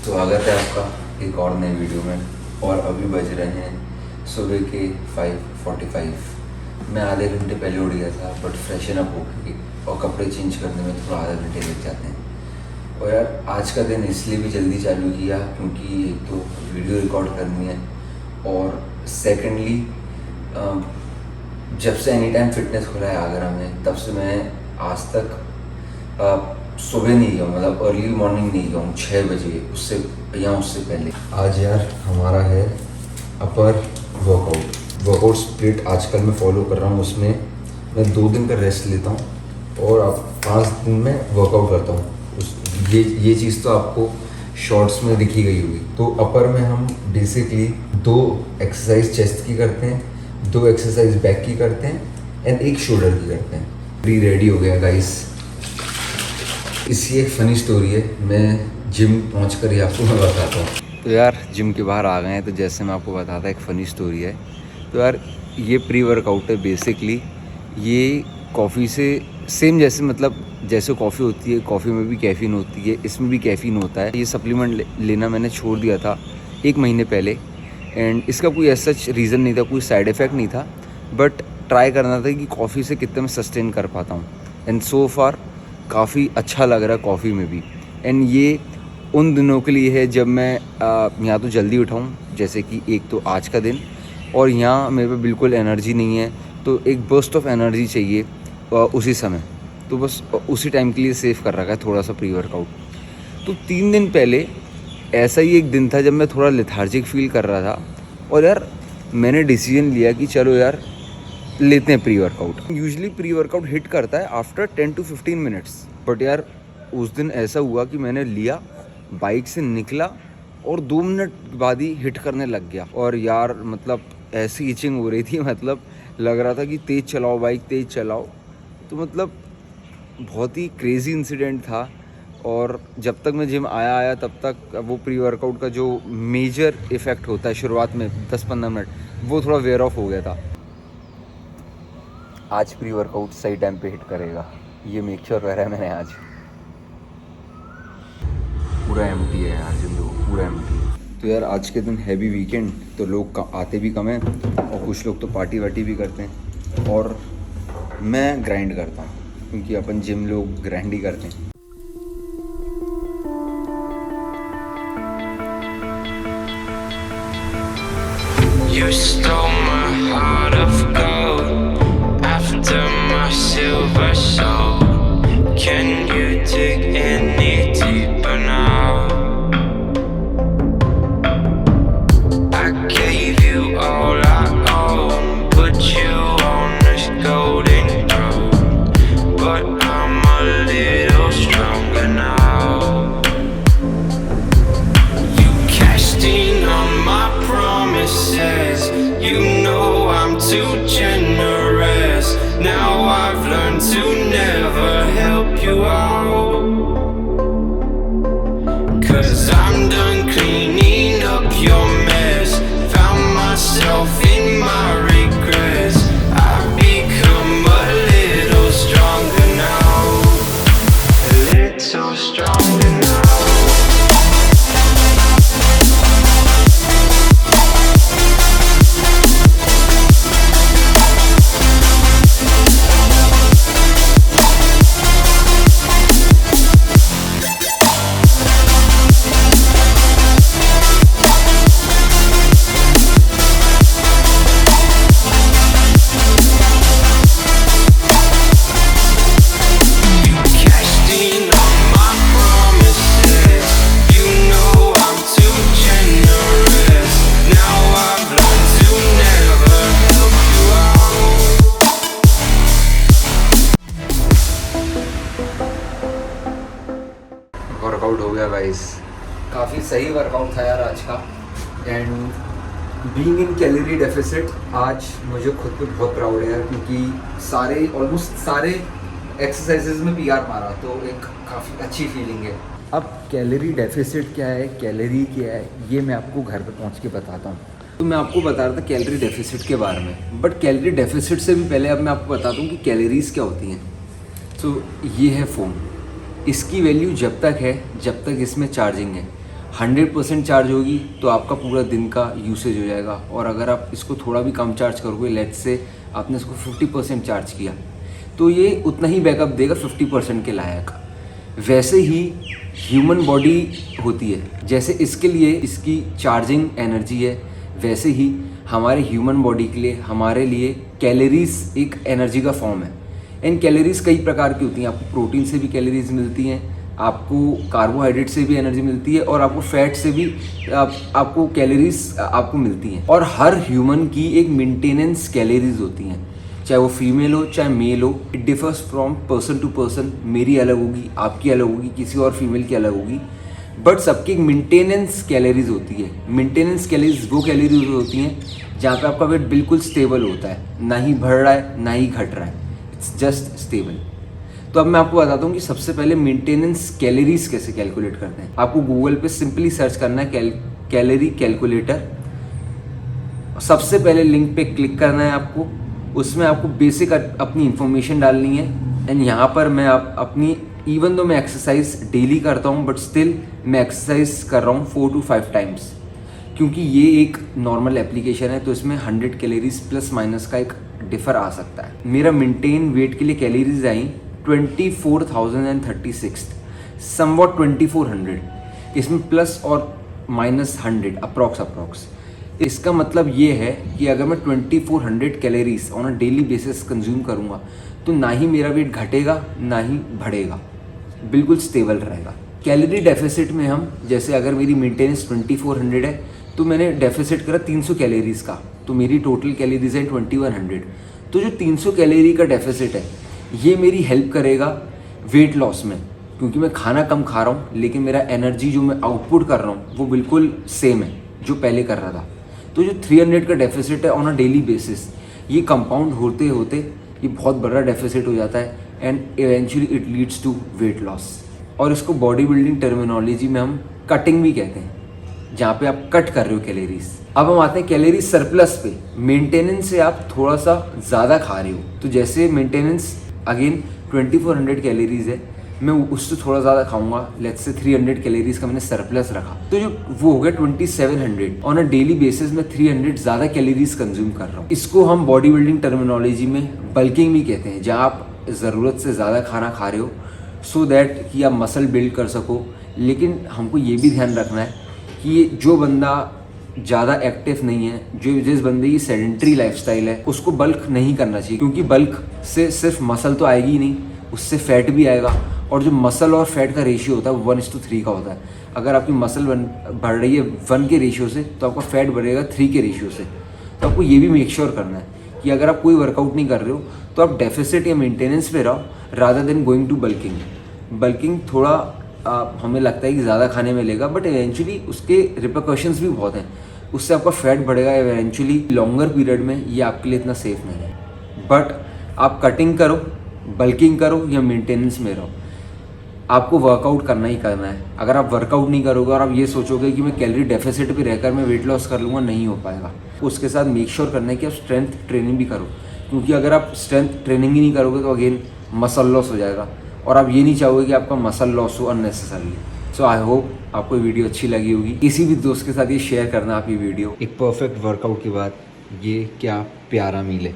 स्वागत है आपका एक और नए वीडियो में। और अभी बज रहे हैं सुबह के 5:45। मैं आधे घंटे पहले उठ गया था, बट फ्रेशन अप हो गई और कपड़े चेंज करने में थोड़ा आधा घंटे लग जाते हैं। और यार आज का दिन इसलिए भी जल्दी चालू किया क्योंकि एक तो वीडियो रिकॉर्ड करनी है, और सेकेंडली जब से एनी टाइम फिटनेस खुला है आगरा में, तब से मैं आज तक सुबह नहीं गया हूँ, मतलब अर्ली मॉर्निंग नहीं गया हूँ 6 बजे, उससे पहले। आज यार हमारा है अपर वर्कआउट स्प्लिट आजकल मैं फॉलो कर रहा हूँ। उसमें मैं 2 दिन का रेस्ट लेता हूँ और अब 5 दिन में वर्कआउट करता हूँ। ये चीज़ तो आपको शॉर्ट्स में दिखी गई होगी। तो अपर में हम बेसिकली 2 एक्सरसाइज चेस्ट की करते हैं, 2 एक्सरसाइज बैक की करते हैं एंड 1 शोल्डर की करते हैं। प्री रेडी हो गया गाइस। इसकी एक फ़नी स्टोरी है, मैं जिम पहुँच कर ही आपको मैं बताता हूँ। तो यार जिम के बाहर आ गए हैं, तो जैसे मैं आपको बताता एक फ़नी स्टोरी है। तो यार ये प्री वर्कआउट है बेसिकली। ये कॉफ़ी से सेम जैसे, मतलब जैसे कॉफ़ी होती है, कॉफ़ी में भी कैफ़ीन होती है, इसमें भी कैफ़ीन होता है। ये सप्लीमेंट लेना मैंने छोड़ दिया था 1 महीने पहले, एंड इसका कोई ऐसा रीज़न नहीं था, कोई साइड इफ़ेक्ट नहीं था, बट ट्राई करना था कि कॉफ़ी से कितना मैं सस्टेन कर पाता हूँ। एंड सो फार काफ़ी अच्छा लग रहा है कॉफ़ी में भी। एंड ये उन दिनों के लिए है जब मैं यहाँ तो जल्दी उठाऊँ, जैसे कि एक तो आज का दिन, और यहाँ मेरे पे बिल्कुल एनर्जी नहीं है, तो एक बर्स्ट ऑफ एनर्जी चाहिए उसी समय। तो बस उसी टाइम के लिए सेव कर रखा है थोड़ा सा प्री वर्कआउट। तो 3 दिन पहले ऐसा ही एक दिन था जब मैं थोड़ा लेथार्जिक फील कर रहा था, और यार मैंने डिसीजन लिया कि चलो यार लेते हैं pre workout. Usually pre workout hit करता है आफ्टर 10 to 15 मिनट्स, बट यार उस दिन ऐसा हुआ कि मैंने लिया, बाइक से निकला और 2 मिनट बाद ही हिट करने लग गया। और यार मतलब ऐसी इचिंग हो रही थी, मतलब लग रहा था कि तेज़ चलाओ बाइक, तेज़ चलाओ। तो मतलब बहुत ही क्रेज़ी इंसिडेंट था। और जब तक मैं जिम आया तब तक वो प्री वर्कआउट का जो मेजर इफ़ेक्ट होता है शुरुआत में 10-15 मिनट, वो थोड़ा वेयर ऑफ हो गया था। आज प्री वर्कआउट सही टाइम पे हिट करेगा, ये मेक श्योर कर रहा है मैंने। आज पूरा एम्प्टी है यार, जिम पूरा एम्प्टी है। तो यार आज के दिन हैवी वीकेंड, तो लोग आते भी कम हैं और कुछ लोग तो पार्टी वार्टी भी करते हैं, और मैं ग्राइंड करता हूँ क्योंकि अपन जिम लोग ग्राइंड ही करते हैं। You stole my heart of gold after my silver soul. Can you dig any deeper now? I gave you all I own, put you on this golden throne, but I'm a little stronger now. You cashed in on my promises. You know I'm too generous. Now I've learned to never help you out, 'cause I'm done cleaning up your mess. Found myself in my regrets. I've become a little stronger now, a little stronger now. Workout हो गया guys, काफ़ी सही workout था यार आज का। And being in calorie deficit, आज मुझे खुद पे बहुत प्राउड है यार, क्योंकि ऑलमोस्ट सारे एक्सरसाइजेज में PR मारा, तो एक काफ़ी अच्छी फीलिंग है। अब कैलोरी डेफिसिट क्या है, कैलोरी क्या है, ये मैं आपको घर पे पहुंच के बताता हूँ। तो मैं आपको बता रहा था कैलोरी डेफिसिट के बारे में, बट कैलोरी डेफिसिट से भी पहले अब मैं आपको बताता हूँ कि कैलोरीज क्या होती हैं। तो ये है फ़ोन, इसकी वैल्यू जब तक है जब तक इसमें चार्जिंग है। 100% चार्ज होगी तो आपका पूरा दिन का यूसेज हो जाएगा। और अगर आप इसको थोड़ा भी कम चार्ज करोगे, लेट्स से आपने इसको 50% चार्ज किया, तो ये उतना ही बैकअप देगा 50% के लायक। वैसे ही ह्यूमन बॉडी होती है, जैसे इसके लिए इसकी चार्जिंग एनर्जी है, वैसे ही हमारे ह्यूमन बॉडी के लिए, हमारे लिए कैलोरीज एक एनर्जी का फॉर्म है। एंड कैलोरीज कई प्रकार की होती हैं। आपको प्रोटीन से भी कैलोरीज मिलती हैं, आपको कार्बोहाइड्रेट से भी एनर्जी मिलती है, और आपको फैट से भी आपको कैलोरीज आपको मिलती हैं। और हर ह्यूमन की एक मेंटेनेंस कैलोरीज होती हैं, चाहे वो फीमेल हो चाहे मेल हो। It differs from person to person. मेरी अलग होगी, आपकी अलग होगी, किसी और फीमेल की अलग होगी, बट सबकी एक मेंटेनेंस कैलोरीज होती है। मेंटेनेंस कैलोरीज वो कैलोरीज होती हैं जहाँ पे आपका वेट बिल्कुल स्टेबल होता है, ना ही बढ़ रहा है ना ही घट रहा है, इट्स जस्ट स्टेबल। तो अब मैं आपको बताता हूँ कि सबसे पहले मेंटेनेंस कैलोरीज कैसे कैलकुलेट करते हैं। आपको गूगल पे सिंपली सर्च करना है कैलोरी कैलकुलेटर। सबसे पहले लिंक पे क्लिक करना है आपको, उसमें आपको बेसिक अपनी इंफॉर्मेशन डालनी है। एंड यहाँ पर मैं अपनी, इवन दो मैं एक्सरसाइज डेली करता हूँ, बट स्टिल मैं एक्सरसाइज कर रहा हूँ 4 to 5 टाइम्स, क्योंकि ये एक नॉर्मल एप्लीकेशन है, तो इसमें 100 कैलोरीज प्लस माइनस का एक डिफर आ सकता है। मेरा मेंटेन वेट के लिए कैलोरीज आई 24,036, समवॉट 2400, इसमें प्लस और माइनस 100 अप्रॉक्स। इसका मतलब ये है कि अगर मैं 2400 calories on a daily basis consume करूँगा तो ना ही मेरा वेट घटेगा ना ही बढ़ेगा, बिल्कुल स्टेबल रहेगा। कैलोरी डेफिसिट में हम, जैसे अगर मेरी मेंटेनेंस 2400 है तो मैंने डेफिसिट करा 300 कैलोरीज का, तो मेरी टोटल कैलोरीज है 2100। तो जो 300 कैलोरी का डेफिसिट है ये मेरी हेल्प करेगा वेट लॉस में, क्योंकि मैं खाना कम खा रहा हूँ लेकिन मेरा एनर्जी जो मैं आउटपुट कर रहा हूँ वो बिल्कुल सेम है जो पहले कर रहा था। तो जो 300 का डेफिसिट है ऑन अ डेली बेसिस, ये कंपाउंड होते होते ये बहुत बड़ा डेफिसिट हो जाता है, and eventually it leads to weight loss. और इसको बॉडी बिल्डिंग टर्मिनोलॉजी में हम कटिंग भी कहते हैं, जहाँ पे आप कट कर रहे हो कैलोरीज। अब हम आते हैं कैलोरी सरप्लस पे। मेंटेनेंस से आप थोड़ा सा ज़्यादा खा रहे हो, तो जैसे मेंटेनेंस अगेन 2400 कैलोरीज है, मैं उससे थोड़ा ज़्यादा खाऊंगा, लेट्स से 300 कैलोरीज का मैंने सरप्लस रखा, तो जो वो हो गया 2700। ऑन अ डेली बेसिस में 300 ज़्यादा कैलोरीज कंज्यूम कर रहा हूँ। इसको हम बॉडी बिल्डिंग टर्मिनोलॉजी में बल्किंग भी कहते हैं, जहाँ आप ज़रूरत से ज़्यादा खाना खा रहे हो सो दैट कि आप मसल बिल्ड कर सको। लेकिन हमको ये भी ध्यान रखना है कि जो बंदा ज़्यादा एक्टिव नहीं है, जिस बंदे की सेडेंट्री लाइफस्टाइल है, उसको बल्क नहीं करना चाहिए, क्योंकि बल्क से सिर्फ मसल तो आएगी ही नहीं, उससे फैट भी आएगा। और जो मसल और फैट का रेशियो होता है 1:3 का होता है। अगर आपकी मसल बढ़ रही है 1 के रेशियो से, तो आपका फैट बढ़ेगा 3 के रेशियो से। तो आपको ये भी मेक श्योर करना है कि अगर आप कोई वर्कआउट नहीं कर रहे हो तो आप डेफिसिट या मेंटेनेंस पे रहो rather than going to bulking. Bulking थोड़ा हमें लगता है कि ज़्यादा खाने में लेगा, बट इवेंचुअली उसके रिपरकशंस भी बहुत हैं। उससे आपका फैट बढ़ेगा इवेंचुअली, लॉन्गर पीरियड में ये आपके लिए इतना सेफ नहीं है। बट आप कटिंग करो, बल्किंग करो या मेंटेनेंस में रहो, आपको वर्कआउट करना ही करना है। अगर आप वर्कआउट नहीं करोगे और आप ये सोचोगे कि मैं कैलोरी डेफिसिट पे रहकर मैं वेट लॉस कर लूँगा, नहीं हो पाएगा। उसके साथ मेक श्योर करना है कि आप स्ट्रेंथ ट्रेनिंग भी करो, क्योंकि अगर आप स्ट्रेंथ ट्रेनिंग ही नहीं करोगे तो अगेन मसल लॉस हो जाएगा, और आप ये नहीं चाहोगे कि आपका मसल लॉस हो अननेसेसरली। सो आई होप आपको वीडियो अच्छी लगी होगी। किसी भी दोस्त के साथ ये शेयर करना आप ये वीडियो। एक परफेक्ट वर्कआउट के बाद ये क्या प्यारा मील है।